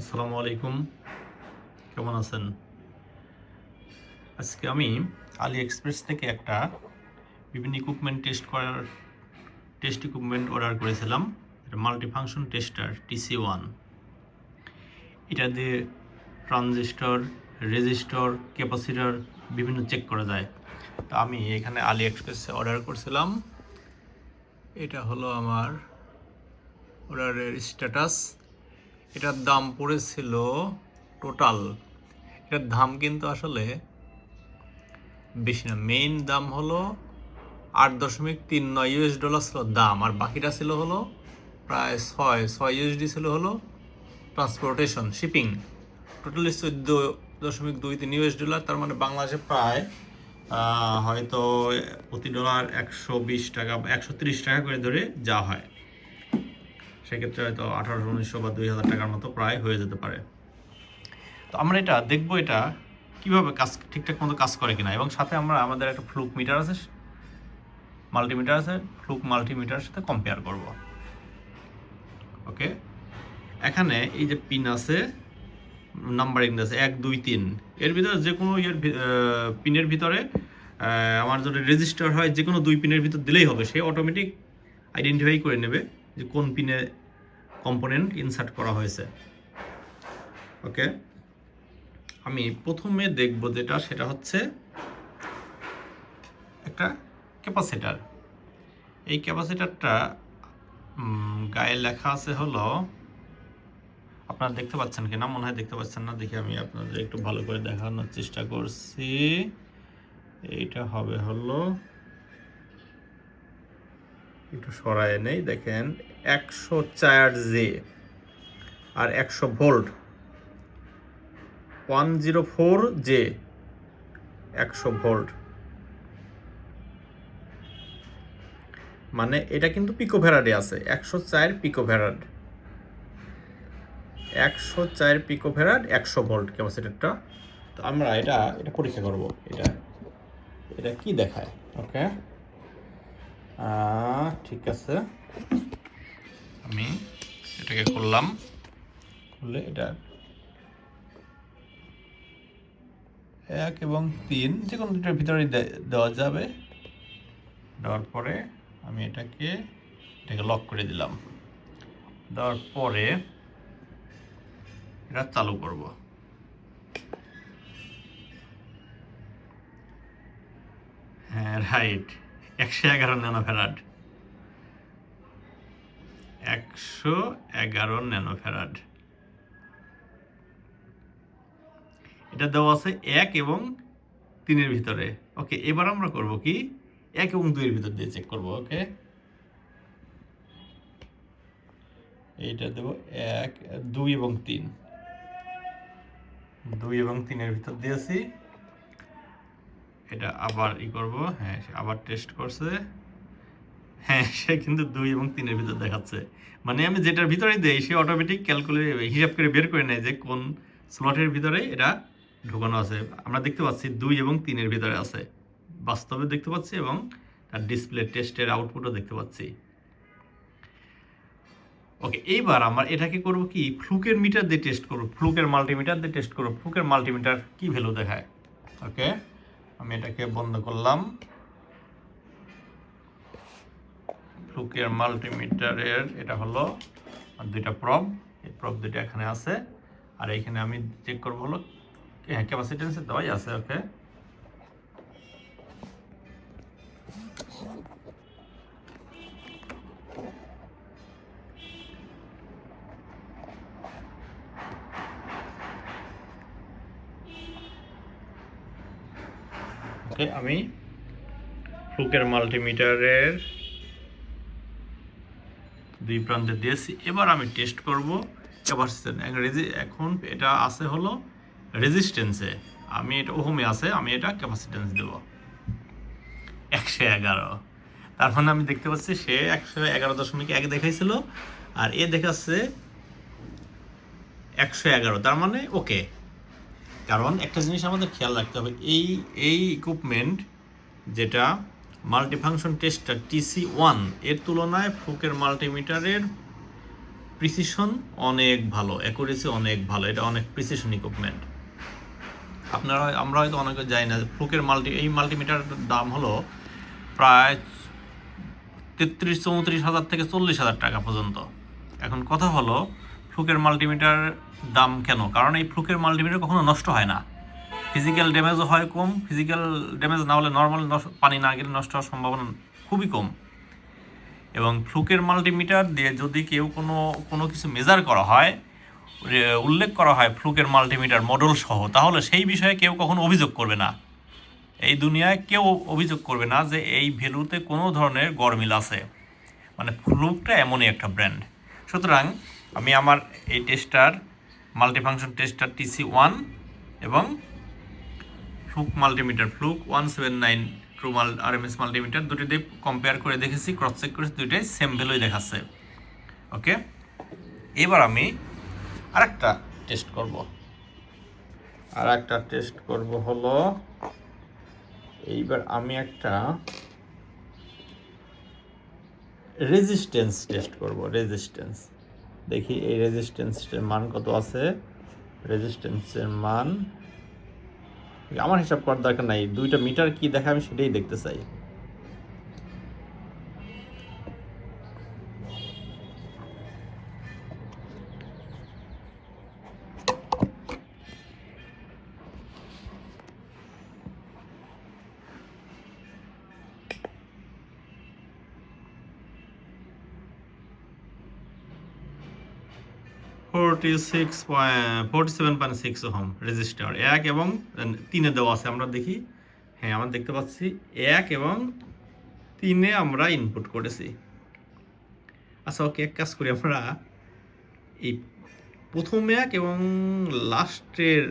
আসসালামু আলাইকুম, কেমন আছেন? আজকে আমি আলি এক্সপ্রেস থেকে একটা বিভিন্ন ইকুইপমেন্ট টেস্ট ইকুইপমেন্ট অর্ডার করেছিলাম। এটা মাল্টিফাংশন টেস্টার TC1। এটা দিয়ে ট্রানজিস্টর, রেজিস্টর, ক্যাপাসিটর বিভিন্ন চেক করা যায়। তো আমি এখানে আলি এক্সপ্রেসে অর্ডার করছিলাম। এটা হলো আমার অর্ডারের স্ট্যাটাস। এটার দাম পড়েছিল টোটাল, এটার দাম কিন্তু আসলে বেশি না। মেইন দাম হলো $8.39 ছিল দাম, আর বাকিটা ছিল হলো প্রায় ছয় ইউএসডি ছিল হলো ট্রান্সপোর্টেশন, শিপিং। টোটালি $14.23 তার মানে বাংলাদেশে প্রায় হয়তো প্রতি ডলার 120 টাকা বা 130 টাকা করে ধরে যা হয়, সেক্ষেত্রে হয়তো 1800-1900 বা 2000 টাকার মতো প্রায় হয়ে যেতে পারে। তো আমরা এটা দেখবো, এটা কীভাবে ঠিকঠাক মতো কাজ করে কিনা, এবং সাথে আমাদের একটা ফ্লুক মিটার আছে, মাল্টিমিটার আছে, ফ্লুক মাল্টিমিটারের সাথে কম্পেয়ার করব। ওকে, এখানে এই যে পিন আছে, নাম্বারিং আছে 1 2 3, এর ভিতরে যে কোনো পিনের ভিতরে আমার যদি রেজিস্টার হয় যে কোনো 2 পিনের ভিতর দিলেই হবে, সে অটোমেটিক আইডেন্টিফাই করে নেবে যে কোন পিনে কম্পোনেন্ট ইনসার্ট করা হয়েছে। ওকে, আমি প্রথমে দেখব যেটা, সেটা হচ্ছে একটা ক্যাপাসিটার। এই ক্যাপাসিটারটা গায়ে লেখা আছে হলো, আপনারা দেখতে পাচ্ছেন কিনা, মনে হয় দেখতে পাচ্ছেন না, দেখি আমি আপনাদের একটু ভালো করে দেখানোর চেষ্টা করছি। এইটা হবে হলো, একটু সরায় নেই, দেখেন 104J আর 100 ভোল্ট, 104J 100 ভোল্ট, মানে এটা কিন্তু পিকোফ্যারাডে আছে। 104 পিকোফ্যারাড, 104 পিকোফ্যারাড 100 ভোল্ট ক্যাপাসিটরটা। তো আমরা এটা পরীক্ষা করব, এটা কি দেখায়। ওকে, ঠিক আছে, আমি এটাকে খুললাম। খুললে এটা 1 এবং 3 যে কোনো দুটোর ভিতরে দেওয়া যাবে। দেওয়ার পরে আমি এটাকে লক করে দিলাম। দেওয়ার পরে এটা চালু করব। হ্যাঁ, রাইট, 111 ন্যানোফ্যারাড, 111 ন্যানোফ্যারাড। এটা দেওয়া আছে 1 এবং 3-এর ভিতরে। ওকে, এবার আমরা করব কি, 1 এবং 2-এর ভিতর দিয়ে চেক করব। ওকে, এইটা দেব 1 2 এবং 3, 2 এবং 3-এর ভিতর দিয়েছি। এটা আবার করব। হ্যাঁ, আবার টেস্ট করছে। হ্যাঁ, সে কিন্তু 2 এবং 3-এর ভিতর দেখাচ্ছে। মানে আমি যেটার ভিতরেই দেই, সে অটোমেটিক হিসাব করে বের করে নেয় যে কোন স্লটের ভিতরে এটা ঢোকানো আছে। আমরা দেখতে পাচ্ছি 2 এবং 3-এর ভিতরে আছে, বাস্তবে দেখতে পাচ্ছি, এবং তার ডিসপ্লে টেস্টের আউটপুটও দেখতে পাচ্ছি। ওকে, এইবার আমরা এটাকে করব কি, ফ্লুকের মিটার দিয়ে টেস্ট করব, ফ্লুকের মাল্টিমিটার দিয়ে টেস্ট করব, ফ্লুকের মাল্টিমিটার কি ভ্যালু দেখায়। ওকে, আমি এটাকে বন্ধ করলাম। ফ্লুকের মাল্টিমিটারের এটা হলো 2টা প্রব, এই প্রব 2টা এখানে আছে, আর এইখানে আমি চেক করব হলো, হ্যাঁ, ক্যাপাসিটেন্সে দেওয়াই আছে। ওকে, ওকে, আমি ফ্লুকের মাল্টিমিটারের 2 প্রান্তে দিয়েছি। এবার আমি টেস্ট করব ক্যাপাসিটেন্স। এখন এটা আছে হলো রেজিস্ট্যান্সে, আমি এটা ওহমে আছে, আমি এটা ক্যাপাসিটেন্স দেব 111। তার মানে আমি দেখতে পাচ্ছি সে 111.1 দেখাইছিল, আর এ দেখাচ্ছে 111। তার মানে ওকে। কারণ একটা জিনিস আমাদের খেয়াল রাখতে হবে, এই ইকুইপমেন্ট যেটা মাল্টিফাংশন টেস্টার TC1, এর তুলনায় ফ্লুকের মাল্টিমিটারের প্রিসিশন অনেক ভালো, অ্যাকুরেসি অনেক ভালো, এটা অনেক প্রিসিশন ইকুইপমেন্ট। আমরা হয়তো অনেকে জানি না ফ্লুকের এই মাল্টিমিটার দাম হলো প্রায় 33-34 হাজার থেকে 40,000 টাকা পর্যন্ত। এখন কথা হলো ফ্লুকের মাল্টিমিটার দাম কেন? কারণ এই ফ্লুকের মাল্টিমিটার কখনো নষ্ট হয় না, ফিজিক্যাল ড্যামেজও হয় কম, ফিজিক্যাল ড্যামেজ না হলে নর্মাল পানি না গেলে নষ্ট হওয়ার সম্ভাবনা খুবই কম। এবং ফ্লুকের মাল্টিমিটার দিয়ে যদি কেউ কোনো কিছু মেজার করা হয়, উল্লেখ করা হয় ফ্লুকের মাল্টিমিটার মডেল সহ, তাহলে সেই বিষয়ে কেউ কখনো অভিযোগ করবে না। এই দুনিয়ায় কেউ অভিযোগ করবে না যে এই ভ্যালুতে কোনো ধরনের গরমিল আছে। মানে ফ্লুকটা এমনই একটা ব্র্যান্ড। সুতরাং আমি আমার এই টেস্টার মাল্টিফাংশন টেস্টার TC1 এবং fluke multimeter fluke 179 true RMS multimeter দুটি দিয়ে কম্পেয়ার করে দেখেছি, ক্রস চেক করেছি, দুইটাই সেম ভ্যালুই দেখাচ্ছে। ওকে, এবার আমি আরেকটা টেস্ট করব হলো এইবার আমি একটা রেজিস্ট্যান্স টেস্ট করব। রেজিস্ট্যান্স দেখি এই রেজিস্ট্যান্সের মান কত আছে। রেজিস্ট্যান্সের মান আমার হিসাব করার দরকার নাই, দুইটা মিটার কি দেখা আমি সেটাই দেখতে চাই। $47.6 ওহম রেজিস্টার 1 এবং 3-এ দেওয়া আছে। আমরা দেখি, হ্যাঁ আমরা দেখতে পাচ্ছি 1 এবং 3-এ আমরা ইনপুট করেছি। আচ্ছা ওকে, এক কাজ করি, আমরা এই প্রথম 1 এবং লাস্টের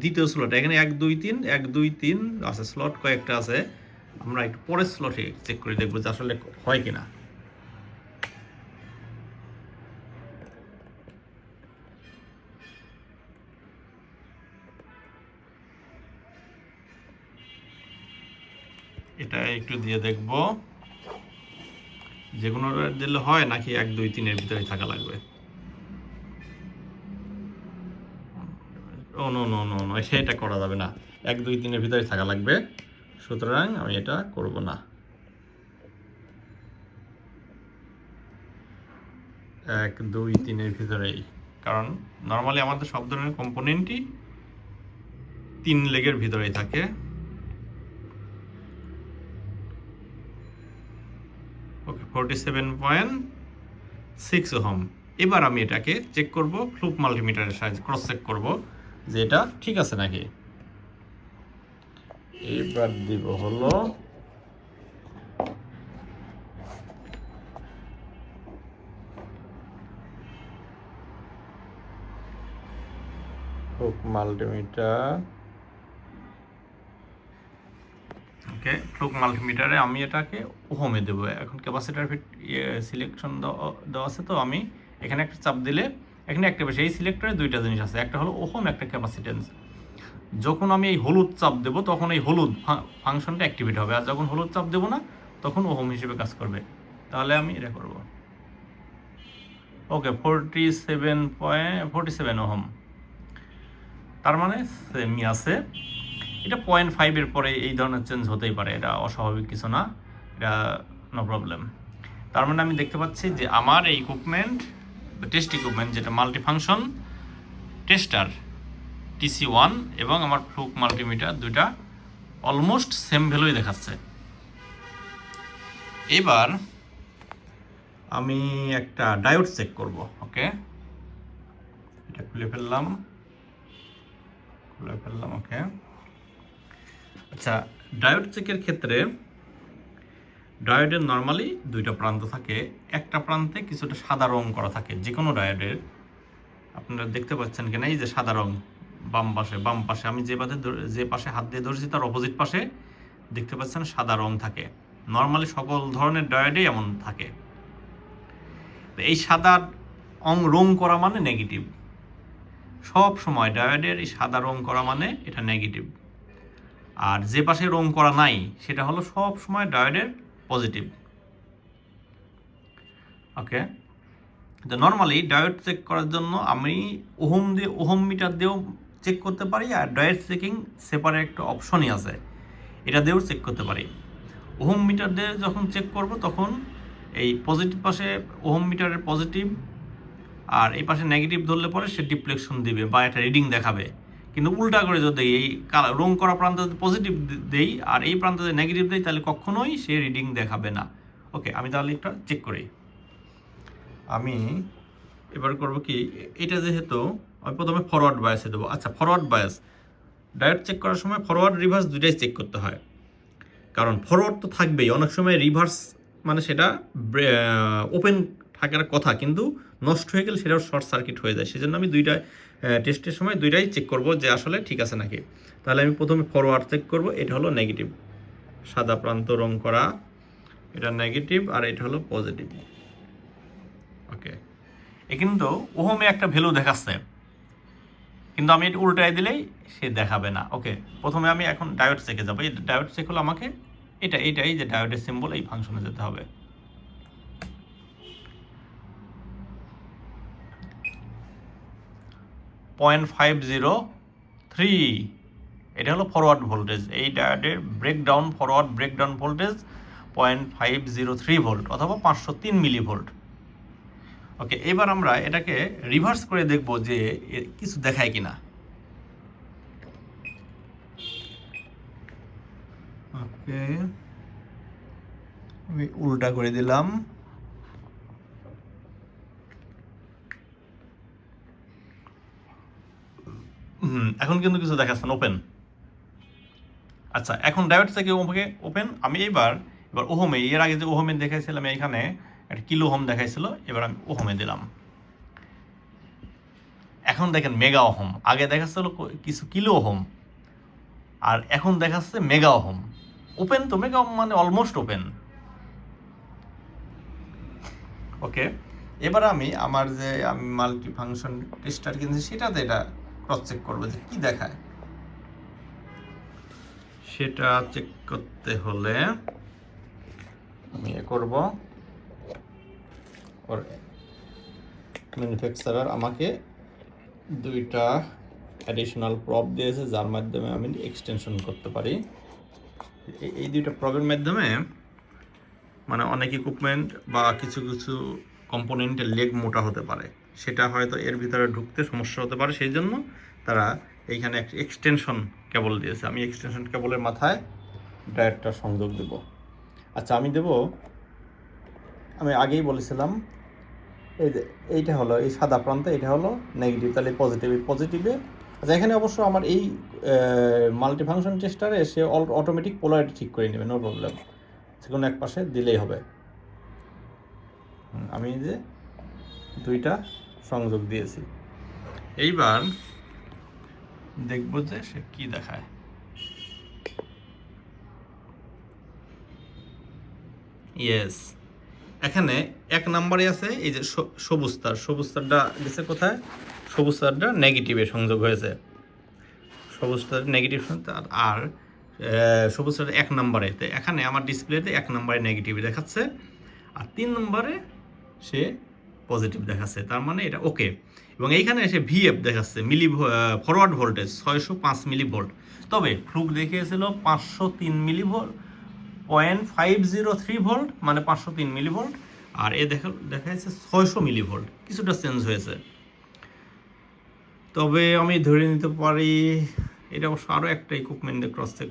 দ্বিতীয় স্লট, এখানে 1 2 3 1 2 3 আছে, স্লট কয়েকটা আছে, আমরা একটু পরের স্লটে চেক করে দেখবো যে আসলে হয় কিনা। এটা একটু দিয়ে দেখব যে কোনো দিলে হয় নাকি 1 2 3-এর ভিতরে থাকা লাগবে। ও নো নো নো নো, সেটা করা যাবে না, 1 2 3-এর ভিতরে থাকা লাগবে, সুতরাং আমি এটা করব না। 1 2 3-এর ভিতরেই, কারণ নর্মালি আমাদের সব ধরনের কম্পোনেন্টই 3 লেগের ভিতরেই থাকে। ওকে, 47.6 ওহম। এবার আমি এটাকে চেক করব ফ্লুক মাল্টিমিটারের সাহায্যে, ক্রস চেক করব যে এটা ঠিক আছে নাকি। এবার দিব হলো ফ্লুক মাল্টিমিটার। ওকে, ফ্লুক মাল্টিমিটারে আমি এটাকে ওহমে দেবো। এখন ক্যাপাসিটার সিলেকশন দেওয়া আছে, তো আমি এখানে একটা চাপ দিলে এখানে একটা বেশি, এই সিলেক্টরে দুইটা জিনিস আছে, একটা হলো ওহম, একটা ক্যাপাসিটেন্স। যখন আমি এই হলুদ চাপ দেবো তখন এই হলুদ ফাংশনটা অ্যাক্টিভেট হবে, আর যখন হলুদ চাপ দেবো না তখন ওহম হিসেবে কাজ করবে। তাহলে আমি এটা করব। ওকে, 47 ওহম, তার মানে সেমই আছে। এটা 0.5-এর পরে এই ধরনের চেঞ্জ হতেই পারে, এটা অস্বাভাবিক কিছু না, এটা নো প্রবলেম। তার মানে আমি দেখতে পাচ্ছি যে আমার এই ইকুইপমেন্ট, টেস্ট ইকুইপমেন্ট যেটা মাল্টিফাংশন টেস্টার TC1 এবং আমার ফ্লুক মাল্টিমিটার দুইটা অলমোস্ট সেম ভ্যালুই দেখাচ্ছে। এবার আমি একটা ডায়োড চেক করব। ওকে, এটা খুলে ফেললাম। ওকে, আচ্ছা, ডায়োড চেকের ক্ষেত্রে ডায়োডের নর্মালি দুইটা প্রান্ত থাকে, একটা প্রান্তে কিছুটা সাদা রং করা থাকে। যে কোনো ডায়োডের আপনারা দেখতে পাচ্ছেন কিনা, এই যে সাদা রং বাম পাশে আমি যে পাশে হাত দিয়ে ধরেছি তার অপোজিট পাশে দেখতে পাচ্ছেন সাদা রং থাকে। নর্মালি সকল ধরনের ডায়োডেই এমন থাকে। এই সাদা রং করা মানে নেগেটিভ, সব সময় ডায়োডের এই সাদা রং করা মানে এটা নেগেটিভ। আর যে পাশে রং করা নাই সেটা হলো সব সময় ডায়োডের পজিটিভ। ওকে, তো নর্মালি ডায়োড চেক করার জন্য আমি ওহম মিটার দিয়েও চেক করতে পারি, আর ডায়োড চেকিং সেপারেট একটা অপশনই আছে, এটা দিয়েও চেক করতে পারি। ওহম মিটার দিয়ে যখন চেক করব তখন এই পজিটিভ পাশে ওহম মিটারের পজিটিভ আর এই পাশে নেগেটিভ ধরলে পরে সে ডিফ্লেকশন দিবে বা একটা রিডিং দেখাবে। কিন্তু উল্টা করে যদি এই রং করা প্রান্তে যদি পজিটিভ দেই আর এই প্রান্তে যদি নেগেটিভ দেই তাহলে কখনোই সে রিডিং দেখাবে না। ওকে, আমি তাহলে একটা চেক করি। আমি এবার করব কি, এটা যেহেতু আমি প্রথমে ফরওয়ার্ড বায়াসে দেবো। আচ্ছা, ফরওয়ার্ড বায়াস ডায়োড চেক করার সময় ফরওয়ার্ড রিভার্স দুইটাই চেক করতে হয়, কারণ ফরওয়ার্ড তো থাকবেই, অনেক সময় রিভার্স মানে সেটা ওপেন থাকার কথা কিন্তু নষ্ট হয়ে গেলে সেটাও শর্ট সার্কিট হয়ে যায়। সেজন্য আমি দুইটা টেস্টের সময় দুইটাই চেক করব যে আসলে ঠিক আছে নাকি। তাহলে আমি প্রথমে ফরওয়ার্ড চেক করব, এটা হলো নেগেটিভ, সাদা প্রান্ত রং করা, এটা নেগেটিভ আর এটা হলো পজিটিভ। ওকে, এ কিন্তু ওহমে একটা ভ্যালু দেখাচ্ছে, কিন্তু আমি এটা উল্টায় দিলেই সে দেখাবে না। ওকে, প্রথমে আমি এখন ডায়োড চেকে যাবো। এই ডায়োড চেক হলো আমাকে এইটাই যে ডায়োডের সিম্বল, এই ফাংশনে যেতে হবে। .503 এটা হলো ফরওয়ার্ড ভোল্টেজ। এই ডায়োডের ফরওয়ার্ড ব্রেকডাউন ভোল্টেজ 0.503 ভোল্ট অথবা 503 মিলি ভোল্ট। ওকে, এবার আমরা এটাকে রিভার্স করে দেখব যে কিছু দেখায় কিনা। ওকে, আমি উল্টা করে দিলাম। এখন কিন্তু কিছু দেখাচ্ছে না, ওপেন। আচ্ছা, এখন ডায়োড থেকে ওপেন। আমি এবার ওহমে, এর আগে যে ওহমে দেখাইছিলাম এখানে একটা কিলো ওহম দেখাইছিল, এবার আমি ওহমে দিলাম। এখন দেখেন মেগা ওহম, আগে দেখাচ্ছিল কিছু কিলো ওহম আর এখন দেখাচ্ছে মেগা ওহম। ওপেন তো, মেগা ওহম মানে অলমোস্ট ওপেন। ওকে, এবার আমি মাল্টি ফাংশন টেস্টার কিনছি সেটাতে এটা ক্রস চেক করবো যে কি দেখায়। সেটা চেক করতে হলে আমি করব, ম্যানুফ্যাকচারার আমাকে দুইটা অ্যাডিশনাল প্রব দিয়েছে যার মাধ্যমে আমি এক্সটেনশন করতে পারি। এই দুইটা প্রবের মাধ্যমে মানে অনেক ইকুইপমেন্ট বা কিছু কিছু কম্পোনেন্টের লেগ মোটা হতে পারে, সেটা হয়তো এর ভিতরে ঢুকতে সমস্যা হতে পারে, সেই জন্য তারা এইখানে একটা এক্সটেনশন কেবল দিয়েছে। আমি এক্সটেনশন কেবলের মাথায় ডায়োডটা সংযোগ দেব। আচ্ছা, আমি আগেই বলেছিলাম এই যে এইটা হলো এই সাদা প্রান্তে, এটা হলো নেগেটিভ, তাহলে পজিটিভে। আচ্ছা, এখানে অবশ্য আমার এই মাল্টি ফাংশন টেস্টারে সে অটোমেটিক পোলারিটি ঠিক করে নেবে, নো প্রবলেম, যে কোনো এক পাশে দিলেই হবে। আমি যে দুইটা সংযোগ দিয়েছি, এইবার দেখব যে সে কি দেখায়। ইয়েস, এখানে এক নাম্বারে আছে এই যে সবুজ তারটা গেছে কোথায়, সবুজ তারটা নেগেটিভে সংযোগ হয়েছে, সবুজ তার নেগেটিভ আর সবুজ তার এক নাম্বারে। তো এখানে আমার ডিসপ্লেতে এক নাম্বারে নেগেটিভ দেখাচ্ছে আর 3 নম্বরে সে পজিটিভ দেখাচ্ছে, তার মানে এটা ওকে। এবং এইখানে এসে ভিএফ দেখাচ্ছে ফরওয়ার্ড ভোল্টেজ 605 মিলি ভোল্ট, তবে ফ্লুক দেখিয়েছিল 503 মিলি ভোল্ট, 0.503 ভোল্ট মানে 503 মিলি ভোল্ট, আর দেখা যাচ্ছে 600 মিলি ভোল্ট, কিছুটা চেঞ্জ হয়েছে। তবে আমি ধরে নিতে পারি এটা অবশ্য আরও একটা ইকুইপমেন্টে ক্রস চেক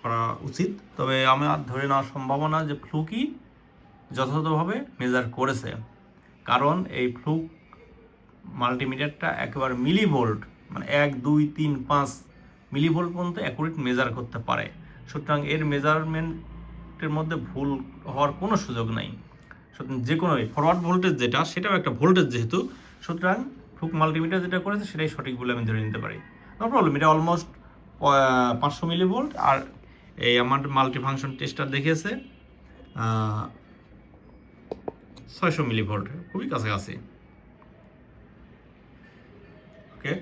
করা উচিত, তবে আমার ধরে নেওয়ার সম্ভাবনা যে ফ্লুকই যথাযথভাবে মেজার করেছে, কারণ এই ফ্লুক মাল্টিমিটারটা একেবারে মিলি ভোল্ট মানে 1, 2, 3, 5 মিলি ভোল্ট পর্যন্ত অ্যাকুরেট মেজার করতে পারে। সুতরাং এর মেজারমেন্টের মধ্যে ভুল হওয়ার কোনো সুযোগ নাই। সুতরাং যে কোনো ফরওয়ার্ড ভোল্টেজ যেটা, সেটাও একটা ভোল্টেজ যেহেতু, সুতরাং ফ্লুক মাল্টিমিটার যেটা করেছে সেটাই সঠিক বলে আমি ধরে নিতে পারি। নো প্রবলেম, এটা অলমোস্ট 500 মিলি ভোল্ট, আর এই আমার মাল্টি ফাংশন টেস্টার দেখিয়েছে 600 মিলি ভোল্ট, খুবই কাছাকাছি। ওকে,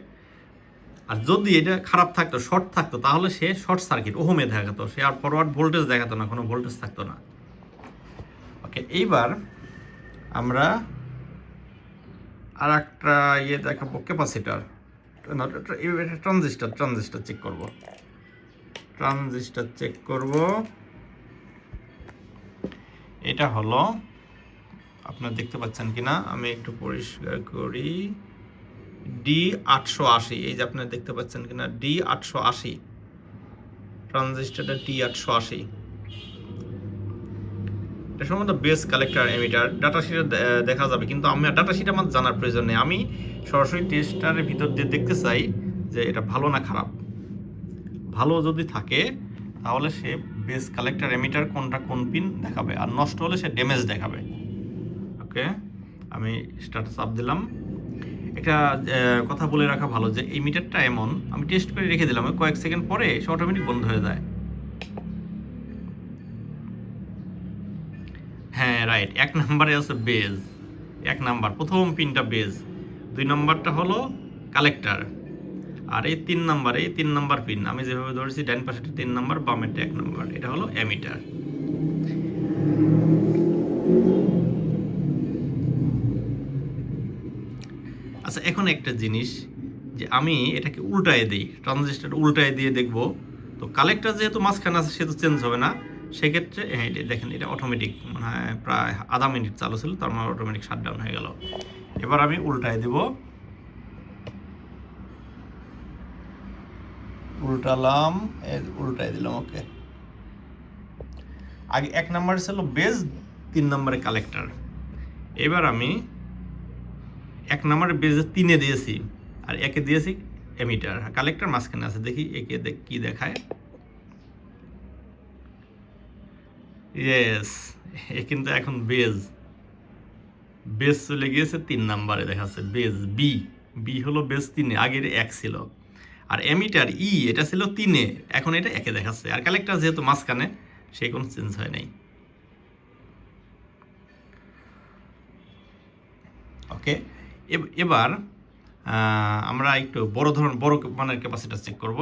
আর যদি এটা খারাপ থাকতো, শর্ট থাকতো, তাহলে সে শর্ট সার্কিট ওহমে দেখাতো, সে আর ফরওয়ার্ড ভোল্টেজ দেখাতো না, কোনো ভোল্টেজ থাকতো না। ওকে, এইবার আমরা আর একটা ইয়ে দেখাবো ক্যাপাসিটার, ট্রানজিস্টার চেক করব। ট্রানজিস্টার চেক করব। এটা হলো, আপনারা দেখতে পাচ্ছেন কিনা আমি একটু পরিষ্কার করি, D880। এই যে আপনারা দেখতে পাচ্ছেন কিনা, D880 ট্রানজিস্টারটা D880। এটা সম্ভবত বেস কালেক্টর এমিটার। ডাটা শিটে দেখা যাবে, কিন্তু আমি ডাটা শিট আমার জানার প্রয়োজন নেই। আমি সরাসরি টেস্টারের ভিতর দিয়ে দেখতে চাই যে এটা ভালো না খারাপ। ভালো যদি থাকে তাহলে সে বেস কালেক্টর এমিটার কোনটা কোন পিন দেখাবে, আর নষ্ট হলে সে ড্যামেজ দেখাবে। ওকে, আমি স্ট্যাটাস আপ দিলাম। একটা কথা বলে রাখা ভালো যে এই মিটারটা এমন, আমি টেস্ট করে রেখে দিলাম, কয়েক সেকেন্ড পরে সে অটোমেটিক বন্ধ হয়ে যায়। হ্যাঁ রাইট, 1 নম্বরে আছে বেজ। 1 নাম্বার প্রথম পিনটা বেজ, 2 নাম্বারটা হলো কালেক্টর, আর এই 3 নাম্বার পিন আমি যেভাবে ধরেছি, ডান পাশেটা 3 নাম্বার, বামেরটা 1 নাম্বার, এটা হলো এমিটার। আচ্ছা, এখন একটা জিনিস যে আমি এটাকে উল্টায় দিই, ট্রানজিস্টার উল্টায় দিয়ে দেখব, তো কালেক্টর যেহেতু মাঝখানে আছে সে তো চেঞ্জ হবে না। সেক্ষেত্রে দেখেন এটা অটোমেটিক মানে প্রায় আধা মিনিট চালু ছিল, তার মানে অটোমেটিক শাটডাউন হয়ে গেল। এবার আমি উল্টায় দিব, উল্টালাম, উল্টায় দিলাম। ওকে, আগে 1 নাম্বার ছিল বেজ, 3 নম্বরে কালেক্টর। এবার আমি 1 নম্বরে বেজে 3-এ দিয়েছি, আর 1-এ দিয়েছি এমিটার, কালেক্টর মাঝখানে আছে। দেখি একে কি দেখায়। ইয়েস, এ কিন্তু এখন বেজ চলে গিয়েছে 3 নাম্বারে, দেখাচ্ছে বেজ বি হলো বেজ 3-এ, আগের 1 ছিল। আর এমিটার এটা ছিল 3-এ, এখন এটা 1-এ দেখাচ্ছে। আর কালেক্টর যেহেতু মাঝখানে, সেই কোনো চেঞ্জ হয় নাই। ওকে, এবার আমরা একটু বড় মানের ক্যাপাসিটার চেক করব।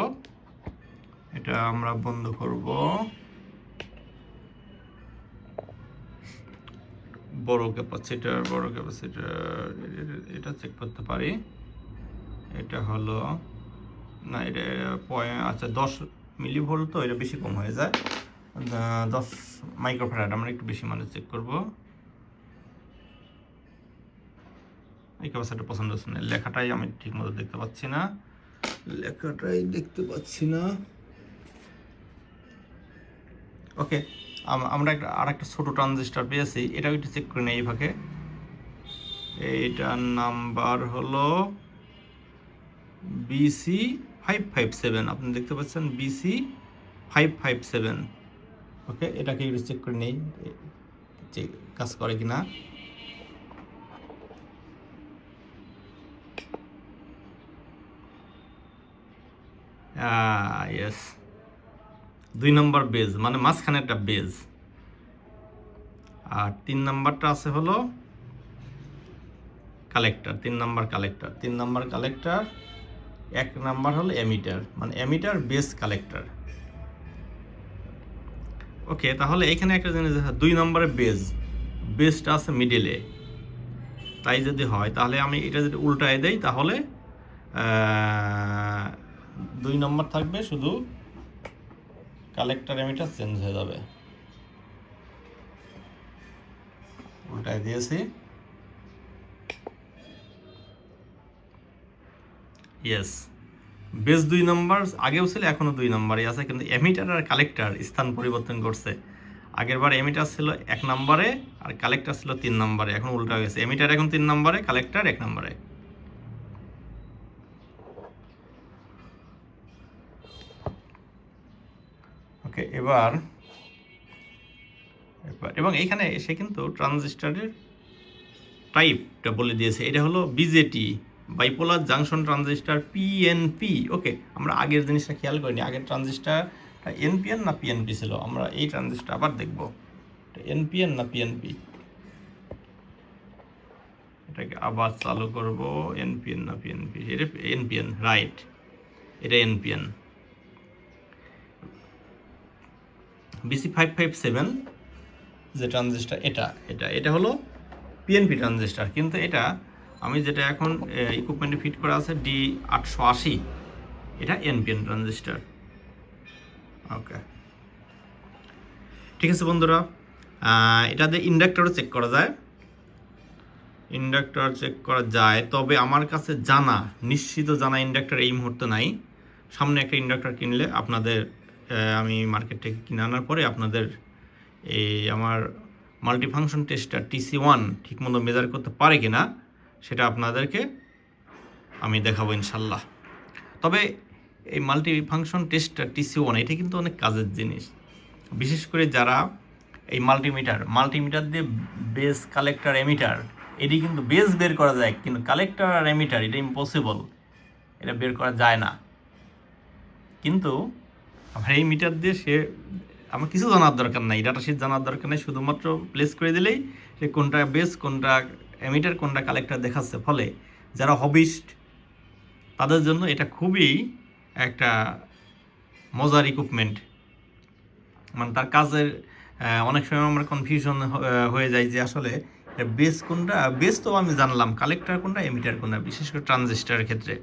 এটা আমরা বন্ধ করব। বড় ক্যাপাসিটার এটা চেক করতে পারি। এটা হলো না, এটা আচ্ছা 10 মিলিভোল্ট, তো এটা বেশি কম হয়ে যায়, 10 মাইক্রোফ্যারাড। আমরা একটু বেশি মানে চেক করব। এই ক্যাপাসিটার পছন্দ হচ্ছে না, লেখাটাই আমি ঠিক মতো দেখতে পাচ্ছি না। ওকে, আমরা আরেকটা ছোট ট্রানজিস্টার পেয়েছি, এটাও একটু চেক করে নেই এই ফাঁকে। এইটার নাম্বার হলো BC557, আপনি দেখতে পাচ্ছেন BC557। ওকে, এটাকে একটু চেক করে নেই কাজ করে কিনা। ইয়েস, 2 নম্বর বেজ, মানে মাঝখানে একটা বেজ, আর 3 নাম্বারটা আছে হলো কালেক্টর, 3 নাম্বার কালেক্টর, 1 নাম্বার হলো এমিটার, মানে এমিটার বেস কালেক্টর। ওকে, তাহলে এখানে একটা জিনিস, 2 নম্বরে বেসটা আছে মিডলে, তাই যদি হয় তাহলে আমি এটা যদি উল্টায় দেই তাহলে 2 নম্বর থাকবে, শুধু কালেক্টর এমিটার চেঞ্জ হয়ে যাবে। উল্টায় দিয়েছি, ইয়েস, বেস 2 নম্বর আগেও ছিল, এখনও 2 নম্বরই আছে, কিন্তু এমিটার আর কালেক্টর স্থান পরিবর্তন করছে। আগের বার এমিটার ছিল 1 নম্বরে আর কালেক্টর ছিল 3 নম্বরে, এখন উল্টা হয়ে গেছে, এমিটার এখন 3 নম্বরে, কালেক্টর 1 নম্বরে। ওকে, এবার এবং এইখানে এসে কিন্তু ট্রানজিস্টারের টাইপটা বলে দিয়েছে, এটা হলো BJT, bipolar junction transistor, PNP. Okay, আমরা আগের জিনিসটা খেয়াল করিনি, আগের ট্রানজিস্টারটা এনপিএন না পিএনপি ছিল। আমরা এই ট্রানজিস্টার আবার দেখব, এনপিএন না পিএনপি, এটাকে আবার চালু করব। এনপিএন না পিএনপি, এটা এনপিএন, রাইট, এটা এনপিএন। BC557 যে ট্রানজিস্টার, এটা হলো পিএনপি ট্রানজিস্টার, কিন্তু এটা আমি যেটা এখন ইকুইপমেন্টে ফিট করা আছে D880, এটা এনপিএন ট্রানজিস্টার। ওকে, ঠিক আছে বন্ধুরা, এটাতে ইন্ডাক্টরও চেক করা যায়, ইন্ডাক্টর চেক করা যায়, তবে আমার কাছে নিশ্চিত জানা ইন্ডাক্টর এই মুহূর্তে নাই। সামনে একটা ইন্ডাক্টর কিনলে আপনাদের আমি মার্কেট থেকে কিনে আনার পরে আপনাদের এই আমার মাল্টিফাংশন টেস্টার TC1 ঠিকমতো মেজার করতে পারে কিনা সেটা আপনাদেরকে আমি দেখাবো ইনশাল্লাহ। তবে এই মাল্টিফাংশন টেস্টার TC1 এটা কিন্তু অনেক কাজের জিনিস, বিশেষ করে যারা এই মাল্টিমিটার দিয়ে বেস, কালেক্টর, এমিটার, এটি কিন্তু বেস বের করা যায়, কিন্তু কালেক্টর আর এমিটার এটা ইম্পসিবল, এটা বের করা যায় না। কিন্তু আমার এই মিটার দিয়ে আমার কিছু জানার দরকার নাই, ডাটা শিট জানার দরকার নেই, শুধুমাত্র প্লেস করে দিলেই সে কোনটা বেস, কোনটা এমিটার, কোনটা কালেক্টর দেখাচ্ছে। ফলে যারা হবিস্ট তাদের জন্য এটা খুবই একটা মজার ইকুইপমেন্ট। মানে তার কাজের অনেক সময় আমার কনফিউশন হয়ে যায় যে আসলে বেস কোনটা, বেস তো আমি জানলাম, কালেক্টর কোনটা, এমিটার কোনটা, বিশেষ করে ট্রানজিস্টারের ক্ষেত্রে।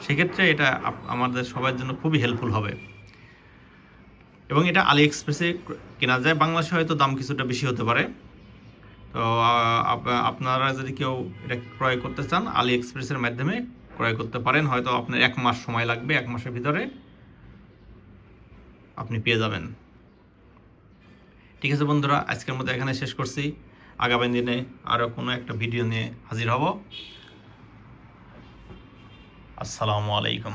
সেক্ষেত্রে এটা আমাদের সবার জন্য খুবই হেল্পফুল হবে। এবং এটা আলি এক্সপ্রেসে কেনা যায়, বাংলাদেশে হয়তো দাম কিছুটা বেশি হতে পারে। তো আপনারা যদি কেউ এটা ক্রয় করতে চান, আলি এক্সপ্রেসের মাধ্যমে ক্রয় করতে পারেন। হয়তো আপনার 1 মাস সময় লাগবে, 1 মাসের ভিতরে আপনি পেয়ে যাবেন। ঠিক আছে বন্ধুরা, আজকের মতো এখানে শেষ করছি। আগামী দিনে আরও কোনো একটা ভিডিও নিয়ে হাজির হব। আসসালামু আলাইকুম।